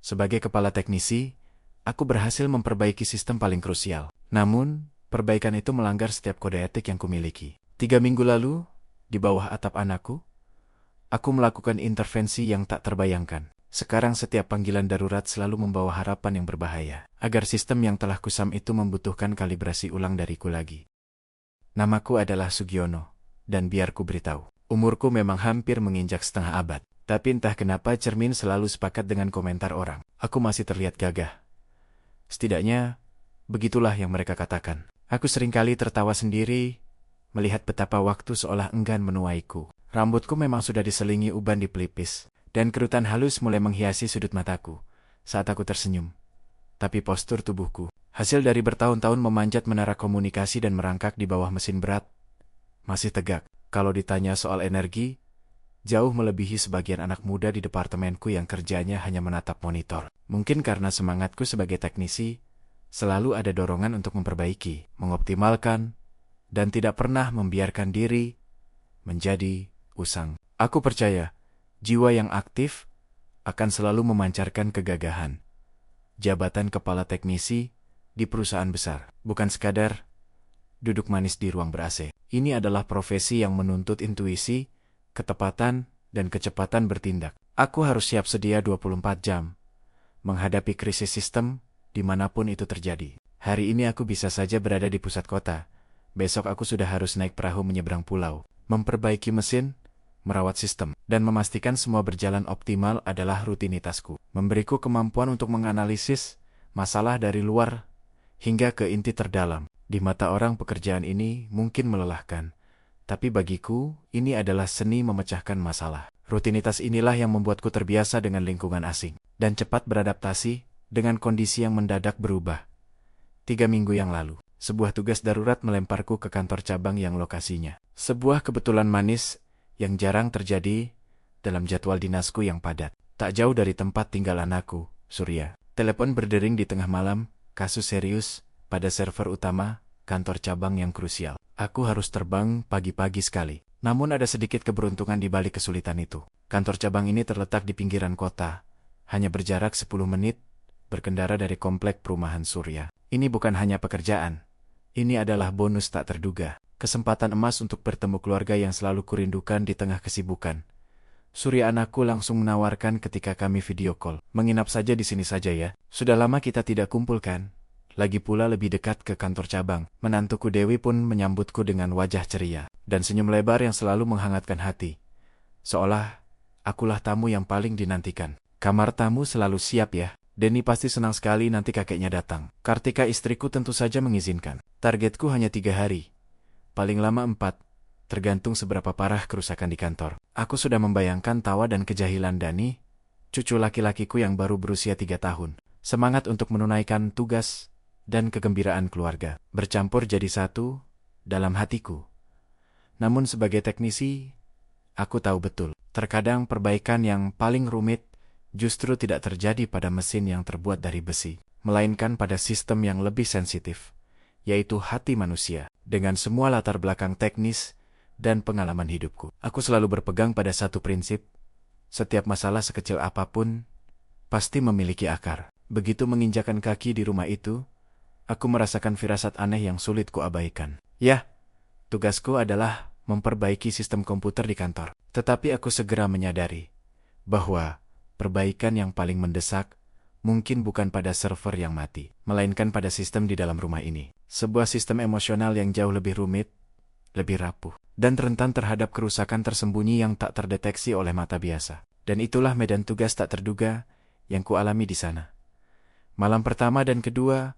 Sebagai kepala teknisi, aku berhasil memperbaiki sistem paling krusial. Namun, perbaikan itu melanggar setiap kode etik yang kumiliki. 3 minggu lalu, di bawah atap anakku, aku melakukan intervensi yang tak terbayangkan. Sekarang setiap panggilan darurat selalu membawa harapan yang berbahaya, agar sistem yang telah kusam itu membutuhkan kalibrasi ulang dariku lagi. Namaku adalah Sugiono, dan biar ku beritahu, umurku memang hampir menginjak setengah abad. Tapi entah kenapa cermin selalu sepakat dengan komentar orang. Aku masih terlihat gagah. Setidaknya, begitulah yang mereka katakan. Aku seringkali tertawa sendiri, melihat betapa waktu seolah enggan menuaiku. Rambutku memang sudah diselingi uban di pelipis, dan kerutan halus mulai menghiasi sudut mataku saat aku tersenyum. Tapi postur tubuhku, hasil dari bertahun-tahun memanjat menara komunikasi dan merangkak di bawah mesin berat, masih tegak. Kalau ditanya soal energi, jauh melebihi sebagian anak muda di departemenku yang kerjanya hanya menatap monitor. Mungkin karena semangatku sebagai teknisi, selalu ada dorongan untuk memperbaiki, mengoptimalkan, dan tidak pernah membiarkan diri menjadi usang. Aku percaya, jiwa yang aktif akan selalu memancarkan kegagahan. Jabatan kepala teknisi di perusahaan besar, bukan sekadar duduk manis di ruang ber-AC. Ini adalah profesi yang menuntut intuisi, ketepatan, dan kecepatan bertindak. Aku harus siap sedia 24 jam menghadapi krisis sistem dimanapun itu terjadi. Hari ini aku bisa saja berada di pusat kota. Besok aku sudah harus naik perahu menyeberang pulau. Memperbaiki mesin, merawat sistem, dan memastikan semua berjalan optimal adalah rutinitasku. Memberiku kemampuan untuk menganalisis masalah dari luar hingga ke inti terdalam. Di mata orang pekerjaan ini mungkin melelahkan. Tapi bagiku, ini adalah seni memecahkan masalah. Rutinitas inilah yang membuatku terbiasa dengan lingkungan asing, dan cepat beradaptasi dengan kondisi yang mendadak berubah. 3 minggu yang lalu, sebuah tugas darurat melemparku ke kantor cabang yang lokasinya. Sebuah kebetulan manis yang jarang terjadi dalam jadwal dinasku yang padat. Tak jauh dari tempat tinggal anakku, Surya. Telepon berdering di tengah malam, kasus serius pada server utama kantor cabang yang krusial. Aku harus terbang pagi-pagi sekali. Namun ada sedikit keberuntungan di balik kesulitan itu. Kantor cabang ini terletak di pinggiran kota. Hanya berjarak 10 menit berkendara dari komplek perumahan Surya. Ini bukan hanya pekerjaan. Ini adalah bonus tak terduga. Kesempatan emas untuk bertemu keluarga yang selalu kurindukan di tengah kesibukan. Surya anakku langsung menawarkan ketika kami video call. Menginap saja di sini saja ya. Sudah lama kita tidak kumpul kan? Lagi pula lebih dekat ke kantor cabang. Menantuku Dewi pun menyambutku dengan wajah ceria dan senyum lebar yang selalu menghangatkan hati. Seolah akulah tamu yang paling dinantikan. Kamar tamu selalu siap ya. Denny pasti senang sekali nanti kakeknya datang. Kartika istriku tentu saja mengizinkan. Targetku hanya 3 hari. Paling lama 4. Tergantung seberapa parah kerusakan di kantor. Aku sudah membayangkan tawa dan kejahilan Dani, cucu laki-lakiku yang baru berusia 3 tahun. Semangat untuk menunaikan tugas dan kegembiraan keluarga bercampur jadi satu dalam hatiku. Namun sebagai teknisi, aku tahu betul, terkadang perbaikan yang paling rumit justru tidak terjadi pada mesin yang terbuat dari besi, melainkan pada sistem yang lebih sensitif, yaitu hati manusia. Dengan semua latar belakang teknis dan pengalaman hidupku, aku selalu berpegang pada satu prinsip: setiap masalah sekecil apapun pasti memiliki akar. Begitu menginjakan kaki di rumah itu, aku merasakan firasat aneh yang sulit kuabaikan. Ya, tugasku adalah memperbaiki sistem komputer di kantor. Tetapi aku segera menyadari bahwa perbaikan yang paling mendesak mungkin bukan pada server yang mati, melainkan pada sistem di dalam rumah ini. Sebuah sistem emosional yang jauh lebih rumit, lebih rapuh, dan rentan terhadap kerusakan tersembunyi yang tak terdeteksi oleh mata biasa. Dan itulah medan tugas tak terduga yang kualami di sana. Malam pertama dan kedua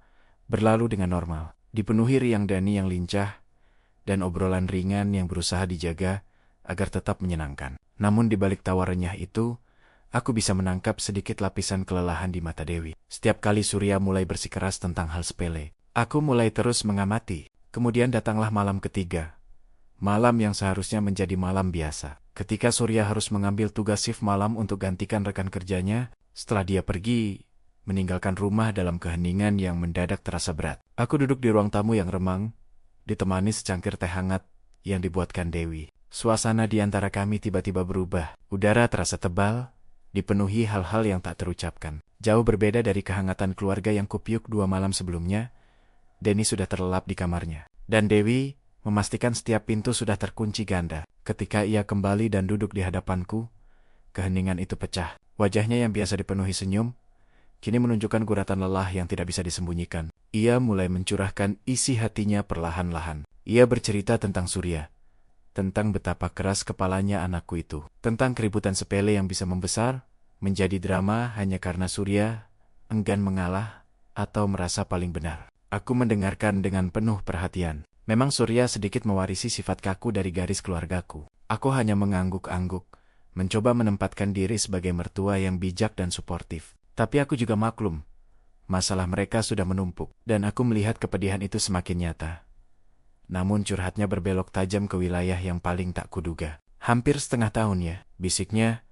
berlalu dengan normal, dipenuhi riang Dani yang lincah dan obrolan ringan yang berusaha dijaga agar tetap menyenangkan. Namun di balik tawa renyah itu, aku bisa menangkap sedikit lapisan kelelahan di mata Dewi. Setiap kali Surya mulai bersikeras tentang hal sepele, aku mulai terus mengamati. Kemudian datanglah malam ketiga. Malam yang seharusnya menjadi malam biasa. Ketika Surya harus mengambil tugas shift malam untuk gantikan rekan kerjanya, setelah dia pergi meninggalkan rumah dalam keheningan yang mendadak terasa berat. Aku duduk di ruang tamu yang remang, ditemani secangkir teh hangat yang dibuatkan Dewi. Suasana di antara kami tiba-tiba berubah. Udara terasa tebal, dipenuhi hal-hal yang tak terucapkan. Jauh berbeda dari kehangatan keluarga yang kupiuk 2 malam sebelumnya, Denny sudah terlelap di kamarnya. Dan Dewi memastikan setiap pintu sudah terkunci ganda. Ketika ia kembali dan duduk di hadapanku, keheningan itu pecah. Wajahnya yang biasa dipenuhi senyum, kini menunjukkan guratan lelah yang tidak bisa disembunyikan. Ia mulai mencurahkan isi hatinya perlahan-lahan. Ia bercerita tentang Surya, tentang betapa keras kepalanya anakku itu, tentang keributan sepele yang bisa membesar menjadi drama hanya karena Surya enggan mengalah atau merasa paling benar. Aku mendengarkan dengan penuh perhatian. Memang Surya sedikit mewarisi sifat kaku dari garis keluargaku. Aku hanya mengangguk-angguk, mencoba menempatkan diri sebagai mertua yang bijak dan suportif. Tapi aku juga maklum, masalah mereka sudah menumpuk, dan aku melihat kepedihan itu semakin nyata. Namun curhatnya berbelok tajam ke wilayah yang paling tak kuduga. Hampir setengah tahun ya, bisiknya.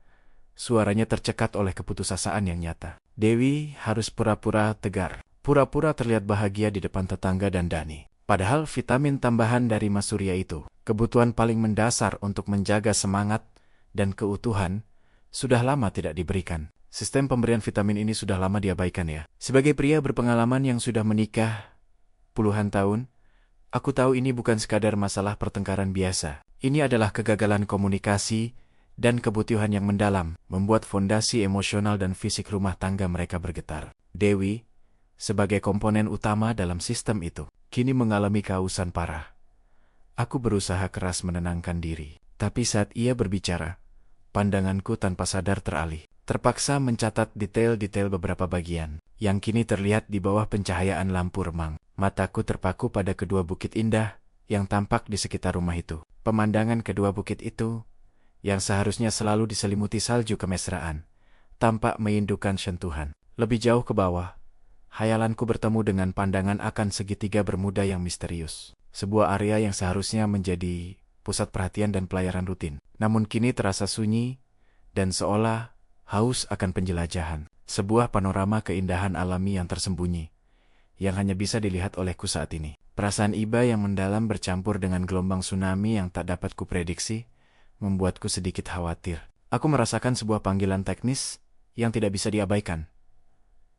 Suaranya tercekat oleh keputusasaan yang nyata. Dewi harus pura-pura tegar, pura-pura terlihat bahagia di depan tetangga dan Dani. Padahal vitamin tambahan dari Mas Surya itu, kebutuhan paling mendasar untuk menjaga semangat dan keutuhan, sudah lama tidak diberikan. Sistem pemberian vitamin ini sudah lama diabaikan ya. Sebagai pria berpengalaman yang sudah menikah puluhan tahun, aku tahu ini bukan sekadar masalah pertengkaran biasa. Ini adalah kegagalan komunikasi dan kebutuhan yang mendalam, membuat fondasi emosional dan fisik rumah tangga mereka bergetar. Dewi, sebagai komponen utama dalam sistem itu, kini mengalami kehausan parah. Aku berusaha keras menenangkan diri, tapi saat ia berbicara, pandanganku tanpa sadar teralih. Terpaksa mencatat detail-detail beberapa bagian, yang kini terlihat di bawah pencahayaan lampu remang. Mataku terpaku pada kedua bukit indah yang tampak di sekitar rumah itu. Pemandangan kedua bukit itu, yang seharusnya selalu diselimuti salju kemesraan, tampak merindukan sentuhan. Lebih jauh ke bawah, hayalanku bertemu dengan pandangan akan segitiga Bermuda yang misterius. Sebuah area yang seharusnya menjadi pusat perhatian dan pelayaran rutin. Namun kini terasa sunyi, dan seolah haus akan penjelajahan. Sebuah panorama keindahan alami yang tersembunyi, yang hanya bisa dilihat olehku saat ini. Perasaan iba yang mendalam bercampur dengan gelombang tsunami yang tak dapat kuprediksi, membuatku sedikit khawatir. Aku merasakan sebuah panggilan teknis yang tidak bisa diabaikan.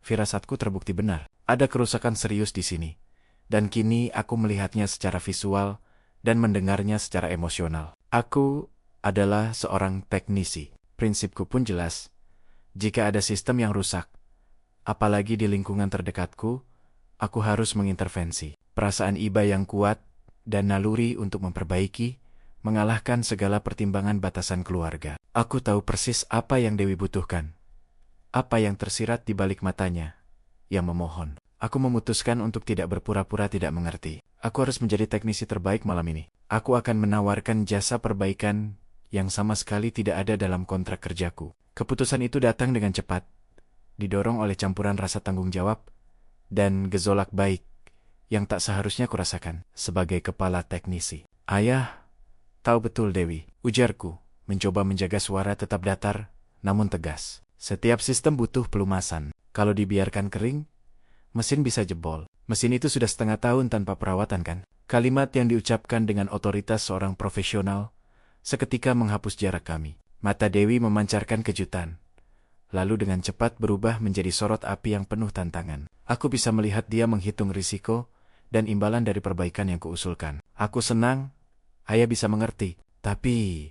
Firasatku terbukti benar. Ada kerusakan serius di sini. Dan kini aku melihatnya secara visual dan mendengarnya secara emosional. Aku adalah seorang teknisi. Prinsipku pun jelas. Jika ada sistem yang rusak, apalagi di lingkungan terdekatku, aku harus mengintervensi. Perasaan iba yang kuat dan naluri untuk memperbaiki, mengalahkan segala pertimbangan batasan keluarga. Aku tahu persis apa yang Dewi butuhkan. Apa yang tersirat di balik matanya, yang memohon. Aku memutuskan untuk tidak berpura-pura tidak mengerti. Aku harus menjadi teknisi terbaik malam ini. Aku akan menawarkan jasa perbaikan yang sama sekali tidak ada dalam kontrak kerjaku. Keputusan itu datang dengan cepat, didorong oleh campuran rasa tanggung jawab dan gejolak baik yang tak seharusnya kurasakan sebagai kepala teknisi. Ayah, tahu betul Dewi, ujarku, mencoba menjaga suara tetap datar, namun tegas. Setiap sistem butuh pelumasan. Kalau dibiarkan kering, mesin bisa jebol. Mesin itu sudah setengah tahun tanpa perawatan kan? Kalimat yang diucapkan dengan otoritas seorang profesional seketika menghapus jarak kami. Mata Dewi memancarkan kejutan, lalu dengan cepat berubah menjadi sorot api yang penuh tantangan. Aku bisa melihat dia menghitung risiko dan imbalan dari perbaikan yang kuusulkan. Aku senang, ayah bisa mengerti. Tapi,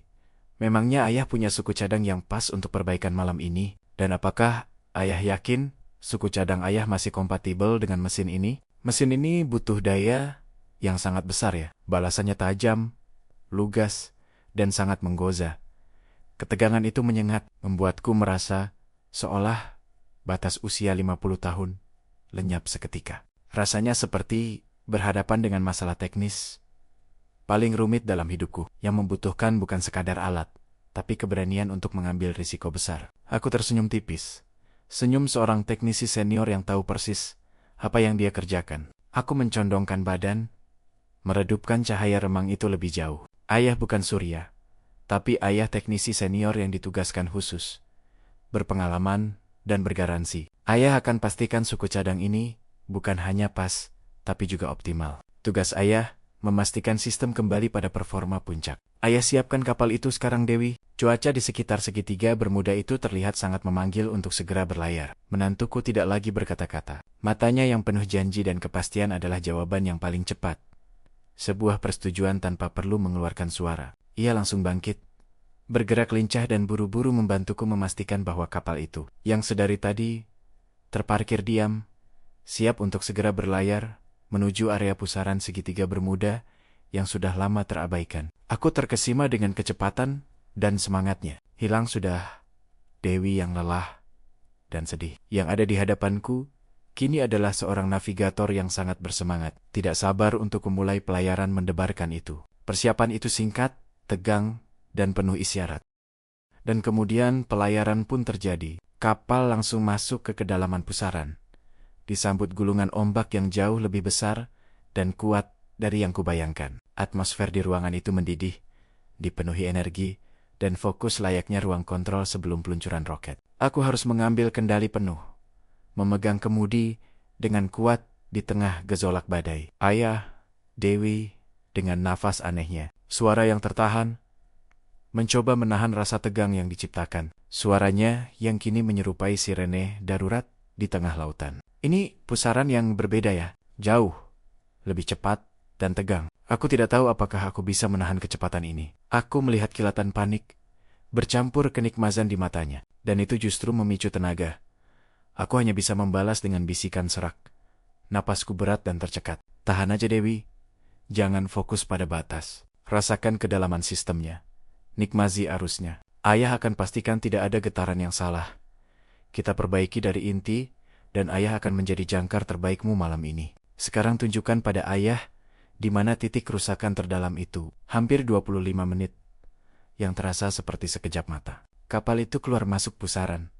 memangnya ayah punya suku cadang yang pas untuk perbaikan malam ini? Dan apakah ayah yakin suku cadang ayah masih kompatibel dengan mesin ini? Mesin ini butuh daya yang sangat besar ya. Balasannya tajam, lugas, dan sangat menggoda. Ketegangan itu menyengat, membuatku merasa seolah batas usia 50 tahun lenyap seketika. Rasanya seperti berhadapan dengan masalah teknis paling rumit dalam hidupku, yang membutuhkan bukan sekadar alat, tapi keberanian untuk mengambil risiko besar. Aku tersenyum tipis. Senyum seorang teknisi senior yang tahu persis apa yang dia kerjakan. Aku mencondongkan badan, meredupkan cahaya remang itu lebih jauh. Ayah bukan Surya, tapi ayah teknisi senior yang ditugaskan khusus, berpengalaman, dan bergaransi. Ayah akan pastikan suku cadang ini bukan hanya pas, tapi juga optimal. Tugas ayah memastikan sistem kembali pada performa puncak. Ayah, siapkan kapal itu sekarang, Dewi. Cuaca di sekitar segitiga bermuda itu terlihat sangat memanggil untuk segera berlayar. Menantuku tidak lagi berkata-kata. Matanya yang penuh janji dan kepastian adalah jawaban yang paling cepat. Sebuah persetujuan tanpa perlu mengeluarkan suara. Ia langsung bangkit, bergerak lincah dan buru-buru membantuku memastikan bahwa kapal itu, yang sedari tadi terparkir diam, siap untuk segera berlayar menuju area pusaran segitiga bermuda yang sudah lama terabaikan. Aku terkesima dengan kecepatan dan semangatnya. Hilang sudah Dewi yang lelah dan sedih. Yang ada di hadapanku kini adalah seorang navigator yang sangat bersemangat, tidak sabar untuk memulai pelayaran mendebarkan itu. Persiapan itu singkat, tegang, dan penuh isyarat. Dan kemudian pelayaran pun terjadi. Kapal langsung masuk ke kedalaman pusaran, disambut gulungan ombak yang jauh lebih besar dan kuat dari yang kubayangkan. Atmosfer di ruangan itu mendidih, dipenuhi energi, dan fokus layaknya ruang kontrol sebelum peluncuran roket. Aku harus mengambil kendali penuh, memegang kemudi dengan kuat di tengah gejolak badai. Ayah, Dewi, dengan nafas anehnya, suara yang tertahan, mencoba menahan rasa tegang yang diciptakan. Suaranya yang kini menyerupai sirene darurat di tengah lautan. Ini pusaran yang berbeda ya, jauh, lebih cepat, dan tegang. Aku tidak tahu apakah aku bisa menahan kecepatan ini. Aku melihat kilatan panik, bercampur kenikmatan di matanya, dan itu justru memicu tenaga. Aku hanya bisa membalas dengan bisikan serak. Napasku berat dan tercekat. Tahan aja, Dewi. Jangan fokus pada batas. Rasakan kedalaman sistemnya. Nikmati arusnya. Ayah akan pastikan tidak ada getaran yang salah. Kita perbaiki dari inti, dan ayah akan menjadi jangkar terbaikmu malam ini. Sekarang tunjukkan pada ayah di mana titik kerusakan terdalam itu. Hampir 25 menit, yang terasa seperti sekejap mata. Kapal itu keluar masuk pusaran,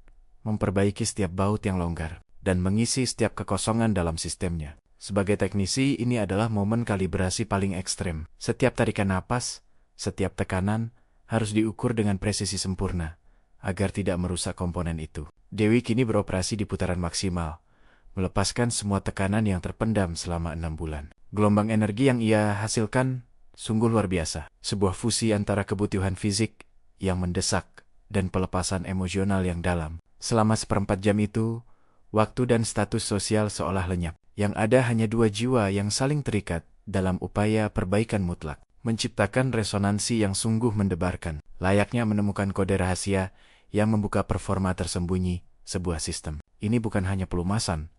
memperbaiki setiap baut yang longgar, dan mengisi setiap kekosongan dalam sistemnya. Sebagai teknisi, ini adalah momen kalibrasi paling ekstrem. Setiap tarikan napas, setiap tekanan, harus diukur dengan presisi sempurna, agar tidak merusak komponen itu. Dewi kini beroperasi di putaran maksimal, melepaskan semua tekanan yang terpendam selama 6 bulan. Gelombang energi yang ia hasilkan sungguh luar biasa. Sebuah fusi antara kebutuhan fisik yang mendesak dan pelepasan emosional yang dalam. Selama seperempat jam itu, waktu dan status sosial seolah lenyap. Yang ada hanya dua jiwa yang saling terikat dalam upaya perbaikan mutlak. Menciptakan resonansi yang sungguh mendebarkan, layaknya menemukan kode rahasia yang membuka performa tersembunyi sebuah sistem. Ini bukan hanya pelumasan,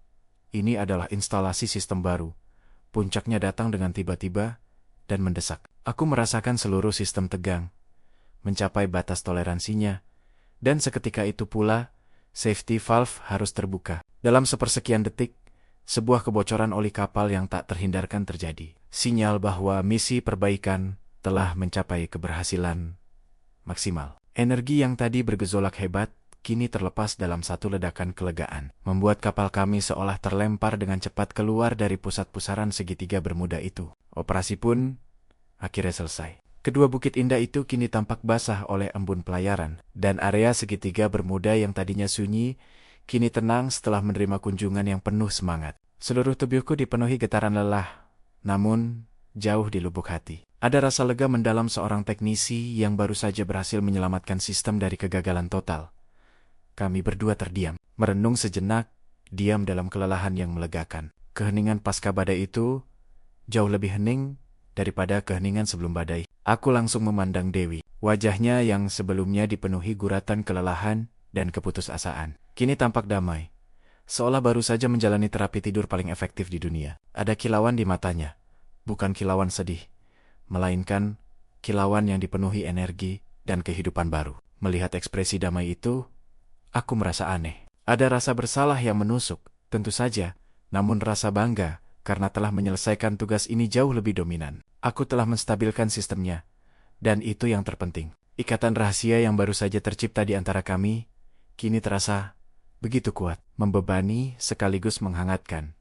ini adalah instalasi sistem baru. Puncaknya datang dengan tiba-tiba dan mendesak. Aku merasakan seluruh sistem tegang, mencapai batas toleransinya, dan seketika itu pula, safety valve harus terbuka. Dalam sepersekian detik, sebuah kebocoran oli kapal yang tak terhindarkan terjadi. Sinyal bahwa misi perbaikan telah mencapai keberhasilan maksimal. Energi yang tadi bergejolak hebat, kini terlepas dalam satu ledakan kelegaan, membuat kapal kami seolah terlempar dengan cepat keluar dari pusat pusaran segitiga bermuda itu. Operasi pun akhirnya selesai. Kedua bukit indah itu kini tampak basah oleh embun pelayaran, dan area segitiga bermuda yang tadinya sunyi, kini tenang setelah menerima kunjungan yang penuh semangat. Seluruh tubuhku dipenuhi getaran lelah, namun jauh di lubuk hati. Ada rasa lega mendalam seorang teknisi yang baru saja berhasil menyelamatkan sistem dari kegagalan total. Kami berdua terdiam, merenung sejenak, diam dalam kelelahan yang melegakan. Keheningan pasca badai itu jauh lebih hening daripada keheningan sebelum badai. Aku langsung memandang Dewi. Wajahnya yang sebelumnya dipenuhi guratan kelelahan dan keputusasaan, kini tampak damai, seolah baru saja menjalani terapi tidur paling efektif di dunia. Ada kilauan di matanya, bukan kilauan sedih, melainkan kilauan yang dipenuhi energi dan kehidupan baru. Melihat ekspresi damai itu, aku merasa aneh. Ada rasa bersalah yang menusuk, tentu saja, namun rasa bangga karena telah menyelesaikan tugas ini jauh lebih dominan. Aku telah menstabilkan sistemnya, dan itu yang terpenting. Ikatan rahasia yang baru saja tercipta di antara kami, kini terasa begitu kuat, membebani sekaligus menghangatkan.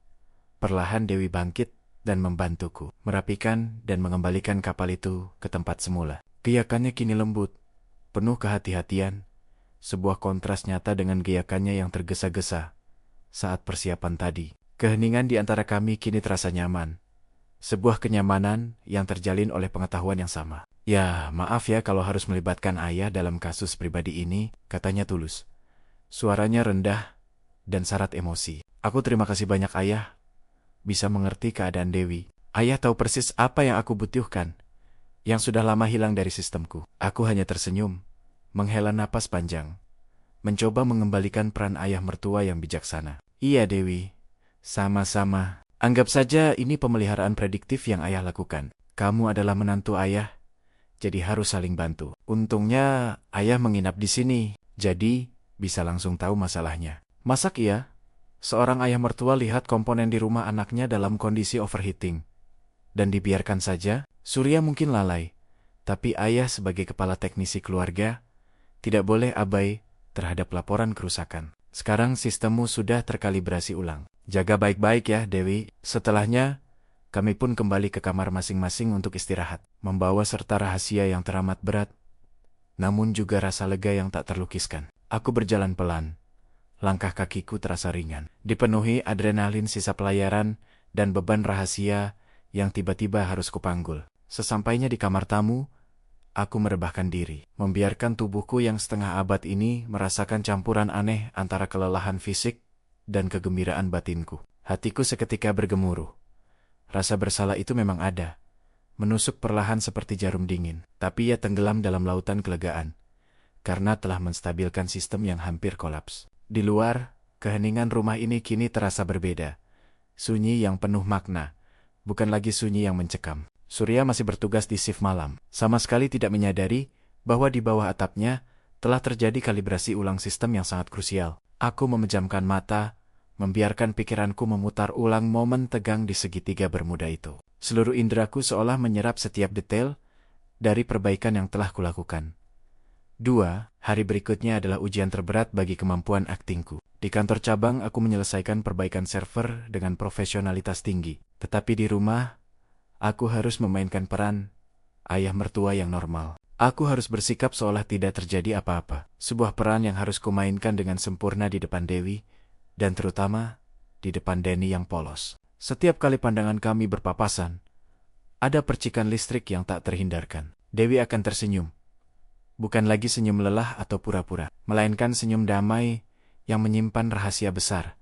Perlahan Dewi bangkit dan membantuku merapikan dan mengembalikan kapal itu ke tempat semula. Geyakannya kini lembut, penuh kehati-hatian, sebuah kontras nyata dengan geyakannya yang tergesa-gesa saat persiapan tadi. Keheningan di antara kami kini terasa nyaman, Sebuah kenyamanan yang terjalin oleh pengetahuan yang sama. Ya, maaf ya kalau harus melibatkan ayah dalam kasus pribadi ini, katanya tulus. Suaranya rendah dan syarat emosi. Aku terima kasih banyak ayah, bisa mengerti keadaan Dewi. Ayah tahu persis apa yang aku butuhkan, yang sudah lama hilang dari sistemku. Aku hanya tersenyum, menghela napas panjang, mencoba mengembalikan peran ayah mertua yang bijaksana. Iya Dewi, sama-sama. Anggap saja ini pemeliharaan prediktif yang ayah lakukan. Kamu adalah menantu ayah, jadi harus saling bantu. Untungnya ayah menginap di sini, jadi bisa langsung tahu masalahnya. Masak iya? Seorang ayah mertua lihat komponen di rumah anaknya dalam kondisi overheating. Dan dibiarkan saja, Surya mungkin lalai. Tapi ayah sebagai kepala teknisi keluarga, tidak boleh abai terhadap laporan kerusakan. Sekarang sistemmu sudah terkalibrasi ulang. Jaga baik-baik ya, Dewi. Setelahnya, kami pun kembali ke kamar masing-masing untuk istirahat. Membawa serta rahasia yang teramat berat, namun juga rasa lega yang tak terlukiskan. Aku berjalan pelan. Langkah kakiku terasa ringan. Dipenuhi adrenalin sisa pelayaran dan beban rahasia yang tiba-tiba harus kupanggul. Sesampainya di kamar tamu, aku merebahkan diri, membiarkan tubuhku yang setengah abad ini merasakan campuran aneh antara kelelahan fisik dan kegembiraan batinku. Hatiku seketika bergemuruh. Rasa bersalah itu memang ada, menusuk perlahan seperti jarum dingin. Tapi ia tenggelam dalam lautan kelegaan, karena telah menstabilkan sistem yang hampir kolaps. Di luar, keheningan rumah ini kini terasa berbeda. Sunyi yang penuh makna, bukan lagi sunyi yang mencekam. Surya masih bertugas di shift malam, sama sekali tidak menyadari bahwa di bawah atapnya telah terjadi kalibrasi ulang sistem yang sangat krusial. Aku memejamkan mata, membiarkan pikiranku memutar ulang momen tegang di segitiga bermuda itu. Seluruh indraku seolah menyerap setiap detail dari perbaikan yang telah kulakukan. 2. Hari berikutnya adalah ujian terberat bagi kemampuan aktingku. Di kantor cabang aku menyelesaikan perbaikan server dengan profesionalitas tinggi. Tetapi di rumah, aku harus memainkan peran ayah mertua yang normal. Aku harus bersikap seolah tidak terjadi apa-apa. Sebuah peran yang harus kumainkan dengan sempurna di depan Dewi, dan terutama di depan Denny yang polos. Setiap kali pandangan kami berpapasan, ada percikan listrik yang tak terhindarkan. Dewi akan tersenyum. Bukan lagi senyum lelah atau pura-pura, melainkan senyum damai yang menyimpan rahasia besar.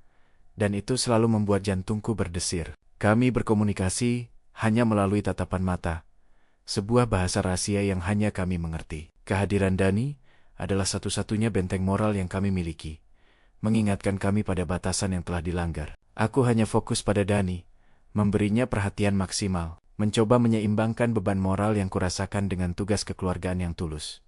Dan itu selalu membuat jantungku berdesir. Kami berkomunikasi hanya melalui tatapan mata, sebuah bahasa rahasia yang hanya kami mengerti. Kehadiran Dani adalah satu-satunya benteng moral yang kami miliki, mengingatkan kami pada batasan yang telah dilanggar. Aku hanya fokus pada Dani, memberinya perhatian maksimal, mencoba menyeimbangkan beban moral yang kurasakan dengan tugas kekeluargaan yang tulus.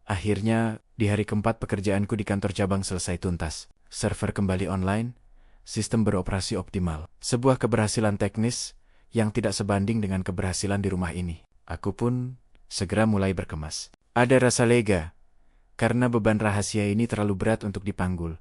Akhirnya, di hari keempat pekerjaanku di kantor cabang selesai tuntas. Server kembali online, sistem beroperasi optimal. Sebuah keberhasilan teknis yang tidak sebanding dengan keberhasilan di rumah ini. Aku pun segera mulai berkemas. Ada rasa lega, karena beban rahasia ini terlalu berat untuk dipanggul.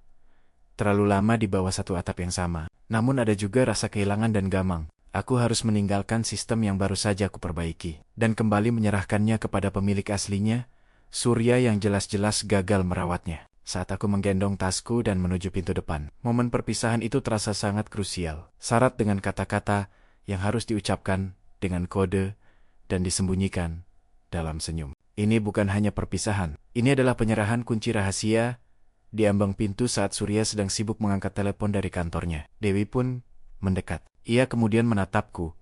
Terlalu lama di bawah satu atap yang sama. Namun ada juga rasa kehilangan dan gamang. Aku harus meninggalkan sistem yang baru saja aku perbaiki, dan kembali menyerahkannya kepada pemilik aslinya, Surya yang jelas-jelas gagal merawatnya. Saat aku menggendong tasku dan menuju pintu depan, momen perpisahan itu terasa sangat krusial. Syarat dengan kata-kata yang harus diucapkan dengan kode dan disembunyikan dalam senyum. Ini bukan hanya perpisahan, ini adalah penyerahan kunci rahasia di ambang pintu saat Surya sedang sibuk mengangkat telepon dari kantornya. Dewi pun mendekat. Ia kemudian menatapku.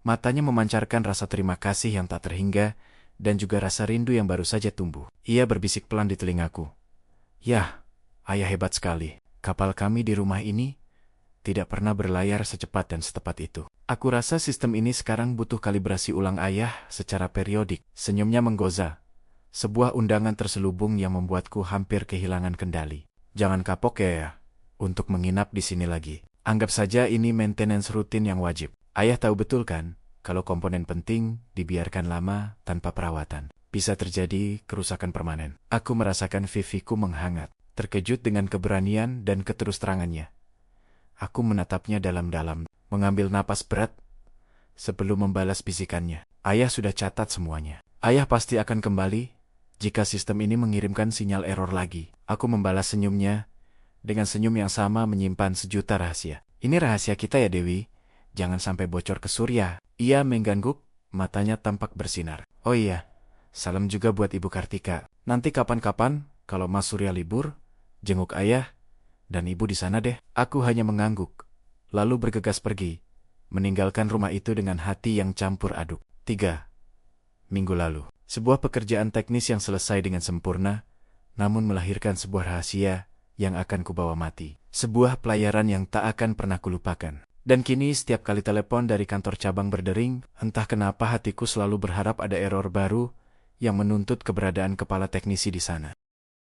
Matanya memancarkan rasa terima kasih yang tak terhingga dan juga rasa rindu yang baru saja tumbuh. Ia berbisik pelan di telingaku. Yah, ayah hebat sekali. Kapal kami di rumah ini tidak pernah berlayar secepat dan setepat itu. Aku rasa sistem ini sekarang butuh kalibrasi ulang ayah secara periodik. Senyumnya menggoza. Sebuah undangan terselubung yang membuatku hampir kehilangan kendali. Jangan kapok ya, untuk menginap di sini lagi. Anggap saja ini maintenance rutin yang wajib. Ayah tahu betul kan, kalau komponen penting dibiarkan lama tanpa perawatan, bisa terjadi kerusakan permanen. Aku merasakan pipiku menghangat, terkejut dengan keberanian dan keterus-terangannya. Aku menatapnya dalam-dalam, mengambil napas berat sebelum membalas bisikannya. Ayah sudah catat semuanya. Ayah pasti akan kembali jika sistem ini mengirimkan sinyal error lagi. Aku membalas senyumnya dengan senyum yang sama menyimpan sejuta rahasia. Ini rahasia kita ya Dewi. jangan sampai bocor ke Surya. Ia mengangguk, matanya tampak bersinar. Oh iya, salam juga buat Ibu Kartika. Nanti kapan-kapan, kalau Mas Surya libur, jenguk ayah dan ibu di sana deh. Aku hanya mengangguk, lalu bergegas pergi, meninggalkan rumah itu dengan hati yang campur aduk. 3 minggu lalu, sebuah pekerjaan teknis yang selesai dengan sempurna, namun melahirkan sebuah rahasia yang akan kubawa mati. Sebuah pelayaran yang tak akan pernah kulupakan. Dan kini setiap kali telepon dari kantor cabang berdering, entah kenapa hatiku selalu berharap ada error baru yang menuntut keberadaan kepala teknisi di sana.